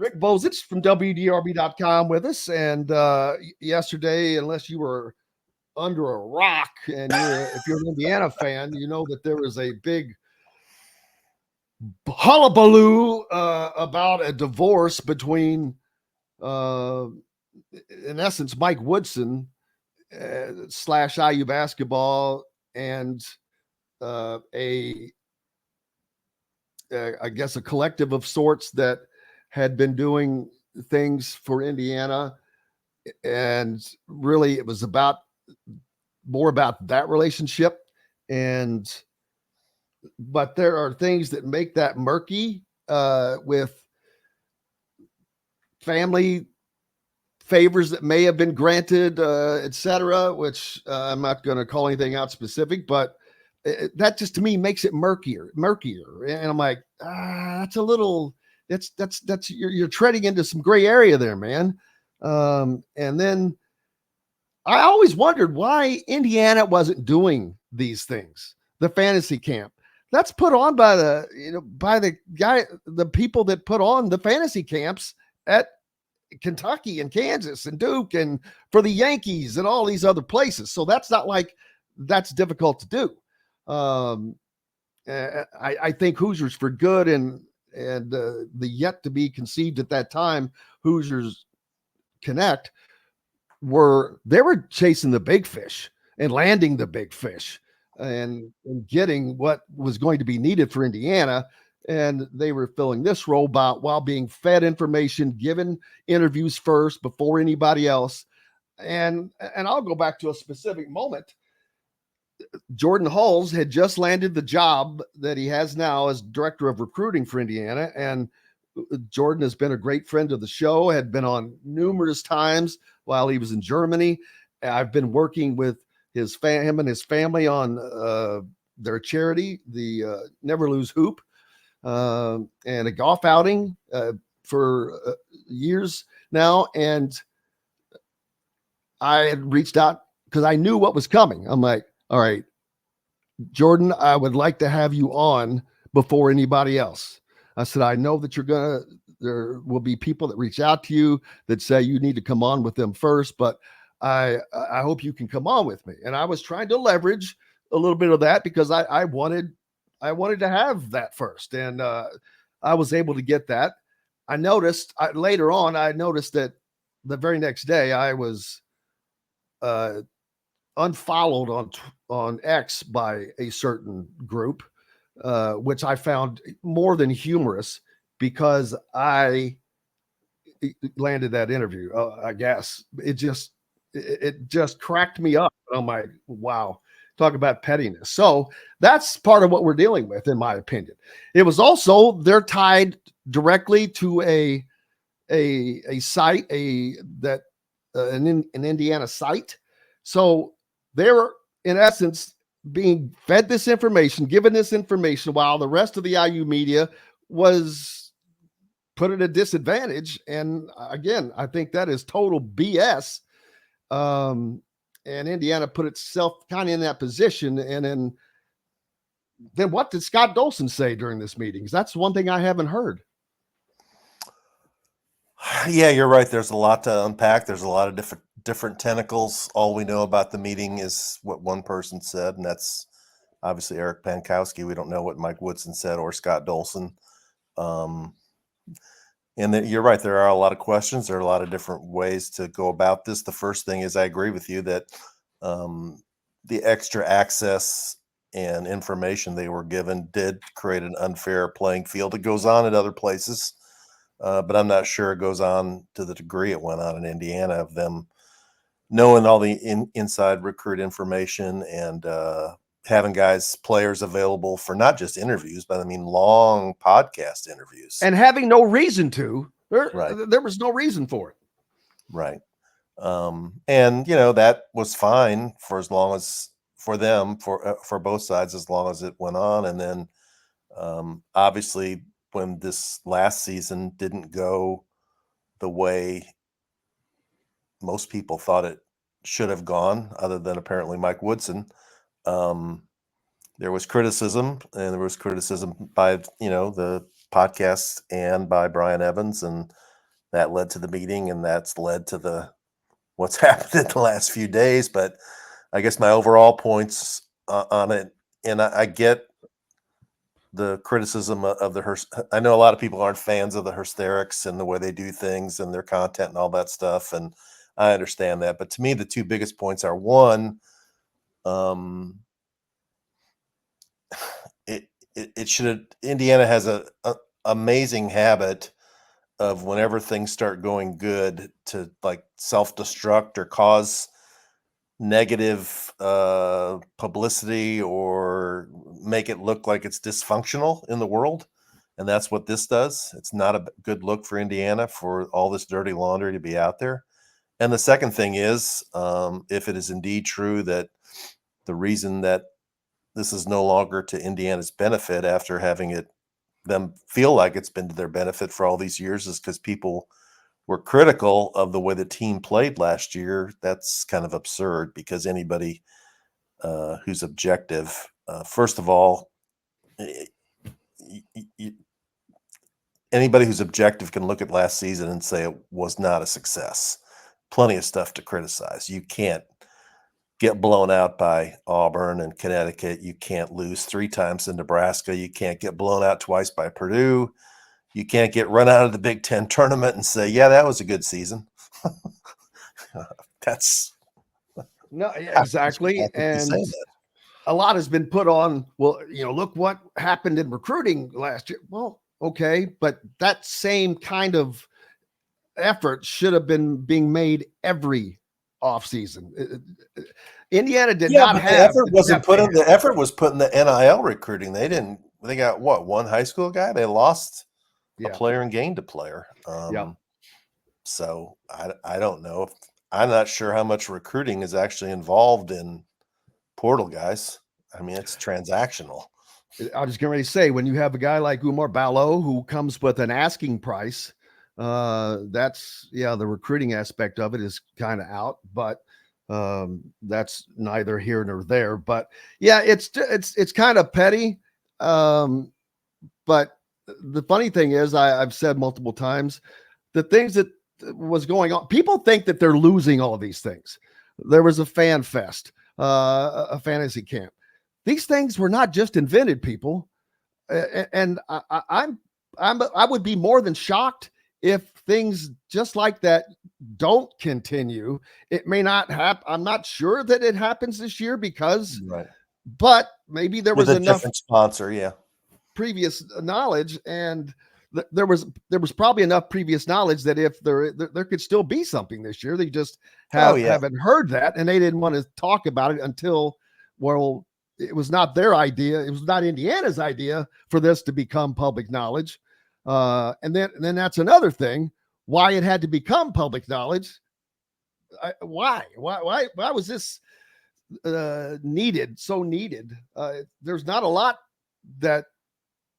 Rick Bozich from WDRB.com with us. And yesterday, unless you were under a rock and if you're an Indiana fan, you know that there was a big hullabaloo about a divorce between, uh, in essence, Mike Woodson slash IU basketball and I guess, a collective of sorts that had been doing things for Indiana. And really, it was more about that relationship. But there are things that make that murky with family favors that may have been granted, et cetera, which I'm not going to call anything out specific, but that just to me makes it murkier. And I'm like, that's a little, that's you're treading into some gray area there, man. And then I always wondered why Indiana wasn't doing these things. The fantasy camp that's put on by the people that put on the fantasy camps at Kentucky and Kansas and Duke and for the Yankees and all these other places. So that's not like that's difficult to do. I think Hoosiers for good and the yet to be conceived at that time Hoosiers Connect they were chasing the big fish and landing the big fish and getting what was going to be needed for Indiana. And they were filling this role while being fed information, given interviews first before anybody else. And I'll go back to a specific moment. Jordan Hulls had just landed the job that he has now as director of recruiting for Indiana. And Jordan has been a great friend of the show, had been on numerous times while he was in Germany. I've been working with him and his family on their charity, the Never Lose Hoop, and a golf outing for years now. And I had reached out because I knew what was coming. I'm like, all right, Jordan, I would like to have you on before anybody else. I said, I know that there will be people that reach out to you that say you need to come on with them first, but I hope you can come on with me. And I was trying to leverage a little bit of that because I wanted to have that first. And I was able to get that. I noticed later on that the very next day I was unfollowed on X by a certain group, which I found more than humorous because I landed that interview. I guess it just cracked me up. I'm like, wow, talk about pettiness. So that's part of what we're dealing with, in my opinion. It was also, they're tied directly to a site, an Indiana site. So they're in essence being fed this information, given this information, while the rest of the IU media was put at a disadvantage. And again, I think that is total BS. And Indiana put itself kind of in that position. And then what did Scott Dolson say during this meeting? That's one thing I haven't heard. Yeah, you're right. There's a lot to unpack. There's a lot of different tentacles. All we know about the meeting is what one person said, and that's obviously Eric Pankowski. We don't know what Mike Woodson said or Scott Dolson. And you're right. There are a lot of questions. There are a lot of different ways to go about this. The first thing is I agree with you that the extra access and information they were given did create an unfair playing field. It goes on at other places. But I'm not sure it goes on to the degree it went on in Indiana, of them knowing all the inside recruit information and having players available for not just interviews, but I mean long podcast interviews. And having no reason to. There was no reason for it. Right. And, that was fine for as long as for them, for both sides, as long as it went on. And then obviously, when this last season didn't go the way most people thought it should have gone, other than apparently Mike Woodson, there was criticism, and there was criticism by, the podcast and by Brian Evans. And that led to the meeting, and that's led to what's happened in the last few days. But I guess my overall points on it, and I get the criticism of I know a lot of people aren't fans of the hysterics and the way they do things and their content and all that stuff, and I understand that. But to me, the two biggest points are one, um, it should Indiana has a amazing habit of whenever things start going good to like self-destruct or cause negative publicity or make it look like it's dysfunctional in the world. And that's what this does. It's not a good look for Indiana for all this dirty laundry to be out there. And the second thing is, if it is indeed true that the reason that this is no longer to Indiana's benefit after having them feel like it's been to their benefit for all these years is because people were critical of the way the team played last year. That's kind of absurd because anybody who's objective, first of all, anybody who's objective can look at last season and say it was not a success. Plenty of stuff to criticize. You can't get blown out by Auburn and Connecticut. You can't lose 3 times in Nebraska. You can't get blown out twice by Purdue. You can't get run out of the Big Ten tournament and say, yeah, that was a good season. That's No, exactly. And a lot has been put on, well, look what happened in recruiting last year. Well, okay, but that same kind of effort should have been being made every offseason. Indiana did not have the effort wasn't put in. The effort was put in the NIL recruiting. They got one high school guy. They lost a player and gained a player. So I don't know. I'm not sure how much recruiting is actually involved in portal guys. I mean, it's transactional. I was going to say, when you have a guy like Umar Ballo who comes with an asking price, that's the recruiting aspect of it is kind of out, but that's neither here nor there. But it's kind of petty. But the funny thing is, I've said multiple times, the things that was going on, people think that they're losing all of these things. There was a fan fest, a fantasy camp. These things were not just invented, people. And I would be more than shocked if things just like that don't continue. It may not happen. I'm not sure that it happens this year because, but maybe there was enough different sponsor, previous knowledge, and there was probably enough previous knowledge that if there could still be something this year, they just haven't heard that, and they didn't want to talk about it until, well, it was not their idea. It was not Indiana's idea for this to become public knowledge. And then that's another thing, why it had to become public knowledge. Why was this needed? There's not a lot that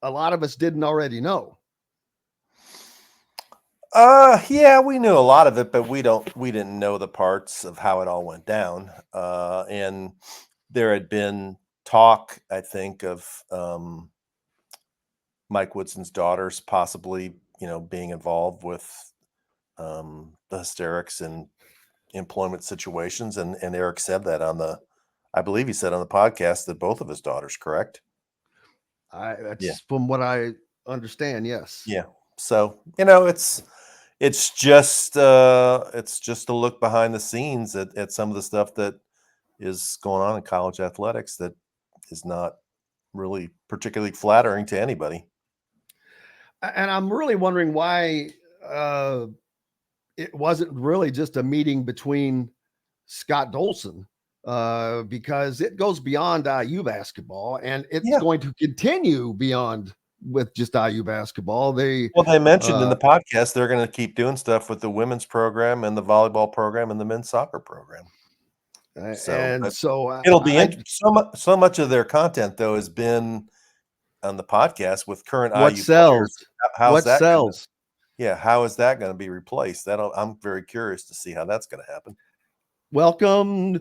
a lot of us didn't already know. We knew a lot of it, but we didn't know the parts of how it all went down. And there had been talk, I think, of Mike Woodson's daughters possibly, being involved with the hysterics and employment situations. And Eric said that I believe he said on the podcast that both of his daughters, correct? From what I understand, yes. Yeah. So, it's just a look behind the scenes at some of the stuff that is going on in college athletics that is not really particularly flattering to anybody. And I'm really wondering why it wasn't really just a meeting between Scott Dolson, because it goes beyond IU basketball, and it's going to continue beyond with just IU basketball. They mentioned in the podcast they're going to keep doing stuff with the women's program and the volleyball program and the men's soccer program. So it'll be so much of their content though has been on the podcast with current IU sells. How is that going to be replaced? I'm very curious to see how that's going to happen. Welcome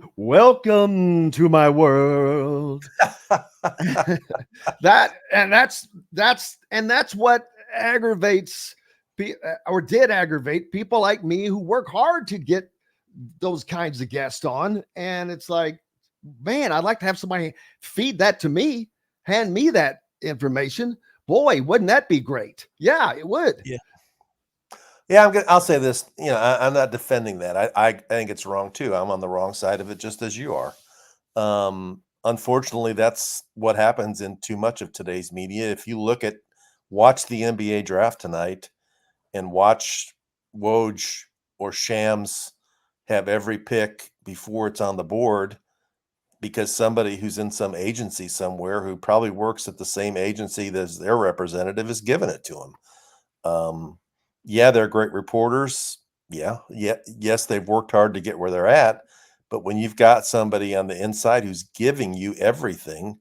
to my world. That's what aggravates or did aggravate people like me who work hard to get those kinds of guests on. And it's like, man, I'd like to have somebody feed that to me, hand me that information. Boy, wouldn't that be great? Yeah, it would. Yeah. Yeah, I'll say this. I'm not defending that. I think it's wrong too. I'm on the wrong side of it, just as you are. Unfortunately, that's what happens in too much of today's media. If you watch the NBA draft tonight and watch Woj or Shams have every pick before it's on the board, because somebody who's in some agency somewhere who probably works at the same agency as their representative is giving it to them. Yeah, they're great reporters. Yeah, yes, they've worked hard to get where they're at. But when you've got somebody on the inside who's giving you everything,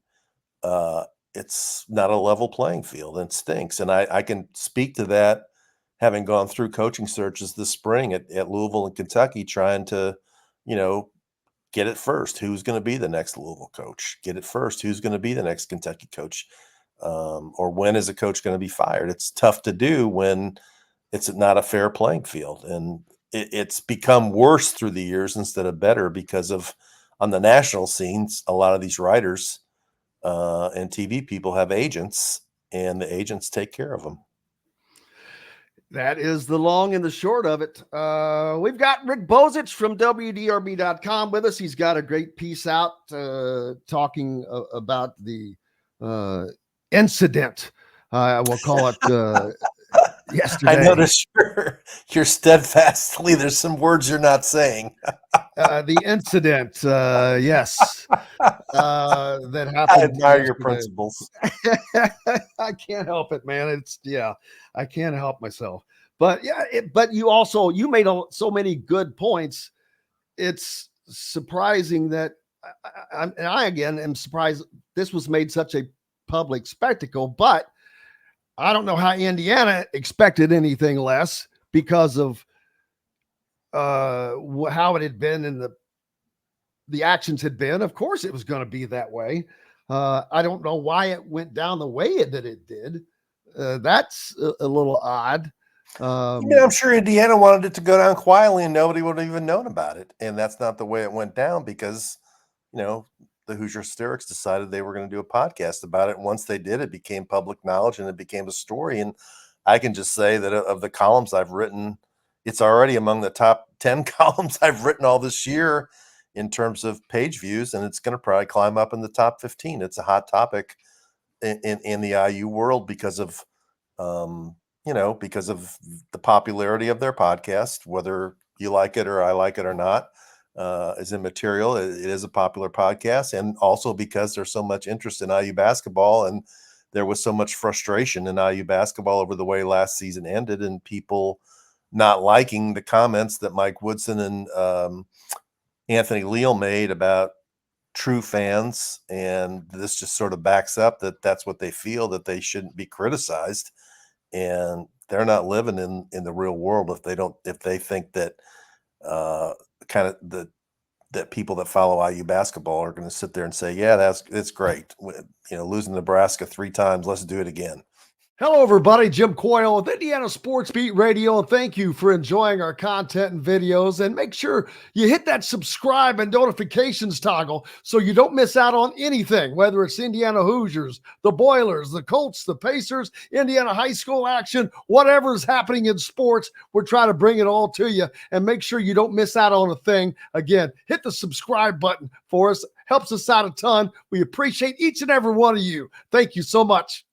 it's not a level playing field, and it stinks. And I can speak to that, having gone through coaching searches this spring at Louisville and Kentucky, trying to, get it first. Who's going to be the next Louisville coach? Get it first. Who's going to be the next Kentucky coach? Or when is a coach going to be fired? It's tough to do when it's not a fair playing field. And it's become worse through the years instead of better because of, on the national scenes, a lot of these writers and TV people have agents, and the agents take care of them. That is the long and the short of it. We've got Rick Bozich from WDRB.com with us. He's got a great piece out talking about the incident. We'll call it yesterday. I noticed you're steadfastly, there's some words you're not saying. The incident, yes, that happened. I admire your principles. I can't help it, man. I can't help myself. But yeah, but you made so many good points. It's surprising that I again am surprised this was made such a public spectacle, but I don't know how Indiana expected anything less because of how it had been and the actions had been. Of course it was going to be that way. I don't know why it went down the way that it did. That's a little odd. I'm sure Indiana wanted it to go down quietly and nobody would have even known about it. And that's not the way it went down because, the Hoosier Hysterics decided they were going to do a podcast about it. And once they did, it became public knowledge and it became a story. And I can just say that of the columns I've written, it's already among the top 10 columns I've written all this year in terms of page views, and it's going to probably climb up in the top 15. It's a hot topic in the IU world because of, because of the popularity of their podcast. Whether you like it or I like it or not is immaterial. It is a popular podcast, and also because there's so much interest in IU basketball, and there was so much frustration in IU basketball over the way last season ended, and people not liking the comments that Mike Woodson and Anthony Leal made about true fans. And this just sort of backs up that that's what they feel, that they shouldn't be criticized. And they're not living in the real world if they think that that people that follow IU basketball are going to sit there and say, yeah, it's great. Losing Nebraska 3 times. Let's do it again. Hello, everybody. Jim Coyle with Indiana Sports Beat Radio, and thank you for enjoying our content and videos. And make sure you hit that subscribe and notifications toggle so you don't miss out on anything, whether it's Indiana Hoosiers, the Boilers, the Colts, the Pacers, Indiana high school action, whatever's happening in sports. We're trying to bring it all to you, and make sure you don't miss out on a thing. Again, hit the subscribe button for us. Helps us out a ton. We appreciate each and every one of you. Thank you so much.